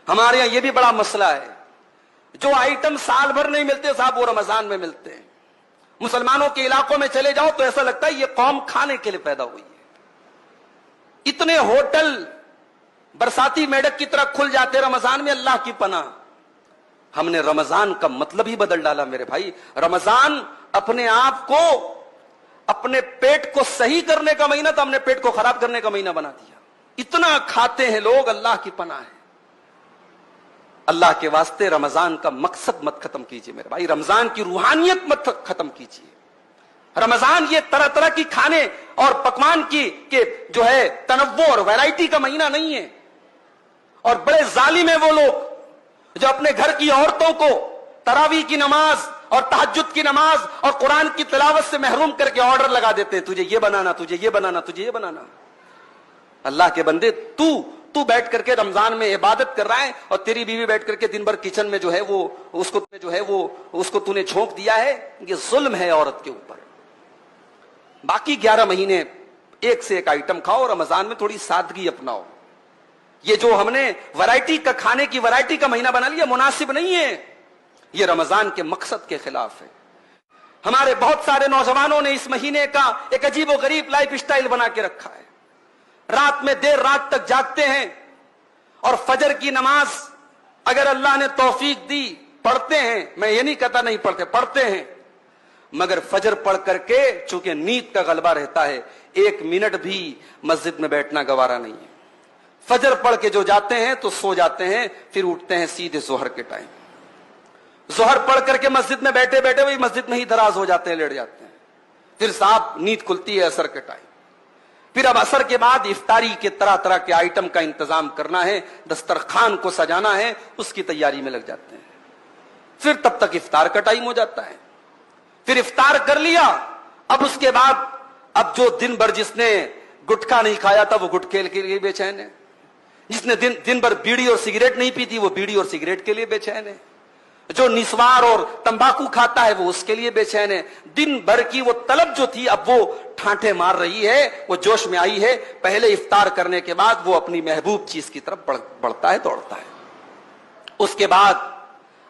ہمارے یہاں یہ بھی بڑا مسئلہ ہے، جو آئٹم سال بھر نہیں ملتے صاحب وہ رمضان میں ملتے ہیں۔ مسلمانوں کے علاقوں میں چلے جاؤ تو ایسا لگتا ہے یہ قوم کھانے کے لیے پیدا ہوئی ہے۔ اتنے ہوٹل برساتی میڈک کی طرح کھل جاتے رمضان میں، اللہ کی پناہ۔ ہم نے رمضان کا مطلب ہی بدل ڈالا میرے بھائی۔ رمضان اپنے آپ کو، اپنے پیٹ کو صحیح کرنے کا مہینہ تھا، ہم نے پیٹ کو خراب کرنے کا مہینہ بنا دیا۔ اتنا کھاتے ہیں لوگ، اللہ کی پناہ ہے۔ اللہ کے واسطے رمضان کا مقصد مت ختم کیجئے میرے بھائی، رمضان کی روحانیت مت ختم کیجئے۔ رمضان یہ طرح طرح کی کھانے اور پکوان کی کہ جو ہے تنوع اور ویرائٹی کا مہینہ نہیں ہے۔ اور بڑے ظالم ہیں وہ لوگ جو اپنے گھر کی عورتوں کو تراویح کی نماز اور تہجد کی نماز اور قرآن کی تلاوت سے محروم کر کے آرڈر لگا دیتے ہیں، تجھے یہ بنانا، تجھے یہ بنانا، تجھے یہ بنانا۔ اللہ کے بندے، تو بیٹھ کر کے رمضان میں عبادت کر رہا ہے اور تیری بیوی بیٹھ کر کے دن بھر کچن میں جو ہے وہ اس کو تو نے جھونک دیا ہے، یہ ظلم ہے عورت کے اوپر۔ باقی 11 مہینے ایک سے ایک آئٹم کھاؤ، رمضان میں تھوڑی سادگی اپناؤ۔ یہ جو ہم نے ورائٹی کا کھانے کی ورائٹی کا مہینہ بنا لیا مناسب نہیں ہے، یہ رمضان کے مقصد کے خلاف ہے۔ ہمارے بہت سارے نوجوانوں نے اس مہینے کا ایک عجیب و غریب لائف سٹائل بنا کے رکھا ہے۔ رات میں دیر رات تک جاگتے ہیں اور فجر کی نماز اگر اللہ نے توفیق دی پڑھتے ہیں، میں یہ نہیں کہتا نہیں پڑھتے، پڑھتے ہیں، مگر فجر پڑھ کر کے چونکہ نیند کا غلبہ رہتا ہے 1 منٹ بھی مسجد میں بیٹھنا گوارا نہیں ہے۔ فجر پڑھ کے جو جاتے ہیں تو سو جاتے ہیں، پھر اٹھتے ہیں سیدھے ظہر کے ٹائم۔ ظہر پڑھ کر کے مسجد میں بیٹھے بیٹھے وہی مسجد میں ہی دراز ہو جاتے ہیں، لیٹ جاتے ہیں، پھر صاحب نیند کھلتی ہے عصر کے ٹائم۔ پھر اب عصر کے بعد افطاری کے طرح طرح کے آئٹم کا انتظام کرنا ہے، دسترخوان کو سجانا ہے، اس کی تیاری میں لگ جاتے ہیں۔ پھر تب تک افطار کا ٹائم ہو جاتا ہے۔ پھر افطار کر لیا، اب اس کے بعد اب جو دن بھر جس نے گٹکا نہیں کھایا تھا وہ گٹکے کے لیے بے چین ہے، جس نے دن بھر بیڑی اور سگریٹ نہیں پی تھی وہ بیڑی اور سگریٹ کے لیے بے چین ہے، جو نسوار اور تمباکو کھاتا ہے وہ اس کے لیے بے چین ہے۔ دن بھر کی وہ طلب جو تھی اب وہ ٹھانٹے مار رہی ہے، وہ جوش میں آئی ہے۔ پہلے افطار کرنے کے بعد وہ اپنی محبوب چیز کی طرف بڑھتا ہے، دوڑتا ہے۔ اس کے بعد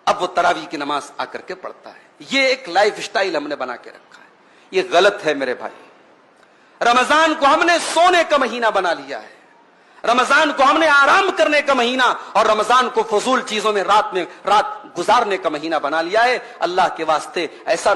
اب وہ تراویح کی نماز آ کر کے پڑھتا ہے۔ یہ ایک لائف سٹائل ہم نے بنا کے رکھا ہے، یہ غلط ہے میرے بھائی۔ رمضان کو ہم نے سونے کا مہینہ بنا لیا ہے، رمضان کو ہم نے آرام کرنے کا مہینہ اور رمضان کو فضول چیزوں میں رات گزارنے کا مہینہ بنا لیا ہے۔ اللہ کے واسطے ایسا